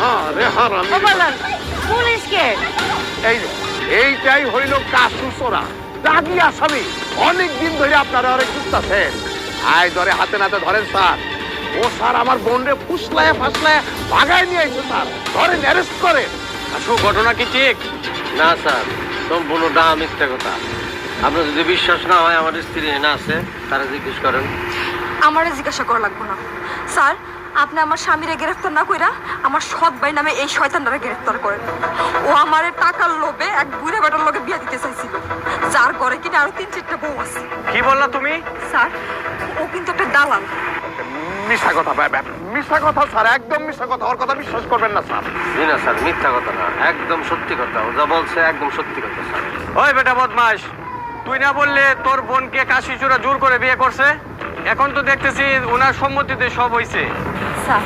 আরে হারামি পুলিশকে এইটাই হইল কাসু চোরা দাগি আসামি। অনেক দিন ধরে আপনারা অনেক খুঁজতেছেন। আয় ধরে হাতে নাতে ধরেন স্যার। ও স্যার আমার বোনরে ফুসলায় ফাসলায় ভাগায় নিয়ে আইছে স্যার। ধরেন, অ্যারেস্ট করেন। আসল ঘটনা কি ঠিক? না স্যার, সম্পূর্ণ মিথ্যা কথা। আপনার যদি বিশ্বাস না হয় আমার স্ত্রী না আছে, তারা জিজ্ঞেস করেন। আমারে জিজ্ঞাসা করা লাগবে না স্যার। আপনি আমার স্বামীরে গ্রেফতার না কইরা আমার সৎ ভাই নামে এই শয়তানটারে গ্রেফতার করেন। ও আমারে টাকার লোভে এক বুড়ে বেটার লোকে বিয়ে দিতে চাইছিল, যার ঘরে কিনা আরো 3-4টা বউ আছে। কি বললা তুমি? স্যার, ও কিন্তু একটা দালাল। মিথ্যা কথা মিথ্যা কথা স্যার, একদম মিথ্যা কথা। ওর কথা বিশ্বাস করবেন না স্যার। জি না স্যার, মিথ্যা কথা না, একদম সত্যি কথা। ও যা বলছে একদম সত্যি কথা স্যার। ওই বেটা বদমাস, তুই না বললে তোর বোনকে কাশিচূড়া জোর করে বিয়ে করছে? এখন তো দেখতেছি ওনার সম্মতিতে সব হইছে। স্যার,